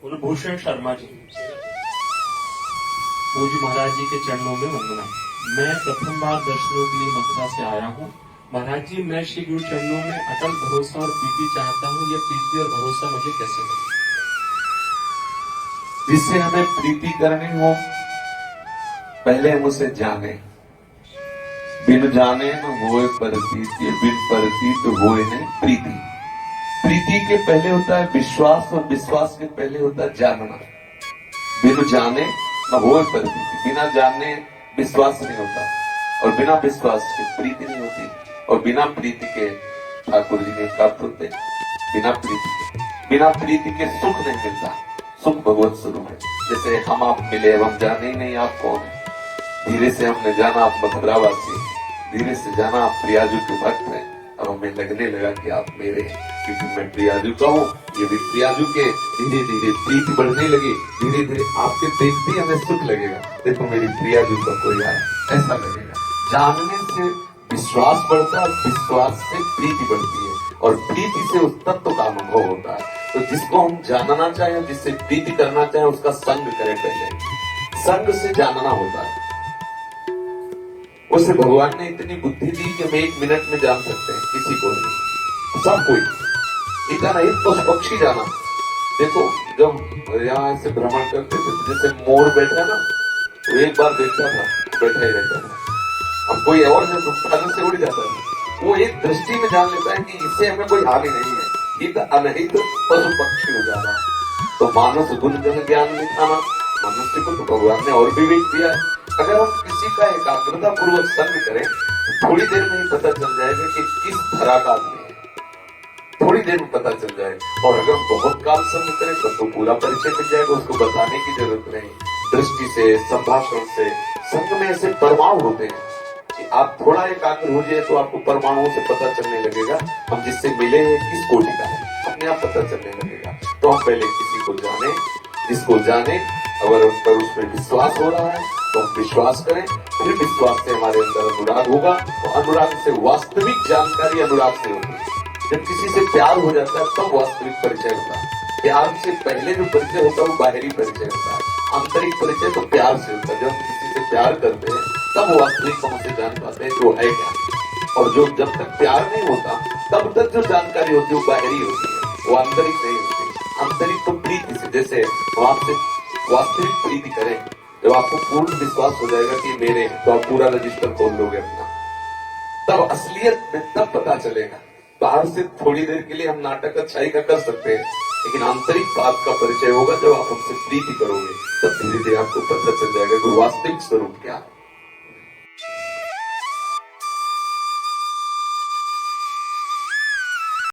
कुलभूषण शर्मा जी, पूज्य महाराज जी के चरणों में वंदना। मैं प्रथम बार दर्शनों के लिए मथुरा से आया हूँ। महाराज जी, मैं श्री गुरु चरणों में अटल भरोसा और प्रीति चाहता हूँ। यह प्रीति और भरोसा मुझे कैसे मिले? जिससे हमें प्रीति करनी हो, पहले हम उसे जाने। बिन जाने न होए परतीत, बिन परतीत होए न प्रीति। प्रीति के पहले होता है विश्वास, और विश्वास के पहले होता है जानना। बिन जाने न होए परतीत, बिना जाने विश्वास नहीं होता, और बिना विश्वास के प्रीति नहीं होती, और बिना प्रीति के ठाकुर जी ने प्राप्त होते। बिना प्रीति के सुख नहीं मिलता। सुख भगवत स्वरूप है। जैसे हम आप मिले, हम जाने ही नहीं आप कौन है। धीरे से हमने जाना आप मथुरावासी, धीरे से जाना आप प्रियाजू के भक्त हैं, और हमें लगने लगा कि आप मेरे हैं, क्योंकि मैं प्रियाजू का हूँ, ये भी प्रियाजू के। धीरे धीरे प्रीति बढ़ने लगी, धीरे धीरे आपके देखते हमें सुख लगेगा, देखो मेरी प्रियाजू का कोई आया, ऐसा लगेगा। जानने से विश्वास बढ़ता है, विश्वास से प्रीति बढ़ती है, और प्रीति से उस तत्व का अनुभव होता है। तो जिसको हम जानना चाहें, जिससे प्रीति करना चाहें, उसका संग करें। पहले संग से जानना होता है। उसे भगवान ने इतनी बुद्धि दी कि हम 1 मिनट में जान सकते हैं किसी को नहीं, सब कोई। इतना नहीं तो पक्षी जाना। देखो, जब यहाँ ऐसे भ्रमण करते थे, जैसे मोर बैठा ना, तो एक बार देखता था, बैठा ही रहता था। अब कोई और है तो फल से उड़ जाता है। वो एक दृष्टि में जान लेता है कि इससे हमें कोई हानि नहीं है, हित अनहित पशु पक्षी हो जाना। तो मानस गुण जन ज्ञान दिखाना, मनुष्य को तो भगवान ने और भी विवेक दिया है। अगर हम किसी का एकाग्रता पूर्वक संग करें, तो थोड़ी देर में ही पता चल जाएगा कि किस तरह का आदमी है, थोड़ी देर में पता चल जाएगा। और अगर बहुत काल संग करें तो पूरा परिचय मिल जाएगा, उसको बताने की जरूरत नहीं। दृष्टि से, संभाषण से, संग में ऐसे परमाणु होते हैं कि आप थोड़ा एकाग्र हो जाए तो आपको परमाणुओं से पता चलने लगेगा हम जिससे मिले हैं किस कोटि का है, अपने आप पता चलने लगेगा। तो हम पहले किसी को जाने, जिसको जाने, अगर उस पर उसमें विश्वास हो रहा है तो हम विश्वास करें, फिर विश्वास से हमारे अंदर अनुराग होगा, तो अनुराग से वास्तविक जानकारी अनुराग से होगी। जब किसी से प्यार हो जाता है तब वास्तविक परिचय होता है। प्यार से पहले जो परिचय होता है वो बाहरी परिचय होता है। आंतरिक परिचय तो प्यार से होता है। जब हम किसी से प्यार करते हैं तब वास्तविक हम उसे जान पाते हैं कि वो है क्या। और जो जब तक प्यार नहीं होता तब तक जो जानकारी होती है वो बाहरी होती है, वो आंतरिक नहीं होती। आंतरिक तो प्रीति से, जैसे हम आपसे वास्तविक प्रीति करें, जब आपको पूर्ण विश्वास हो जाएगा कि मेरे हैं, तो आप पूरा रजिस्टर खोल लोगे अपना। तब असलियत में तब पता चलेगा। बाहर से थोड़ी देर के लिए हम नाटक अच्छाई का कर सकते हैं, लेकिन आंतरिक बात का परिचय होगा जब आप हमसे प्रीति करोगे, तब धीरे धीरे आपको पता चल जाएगा कि वास्तविक स्वरूप क्या है।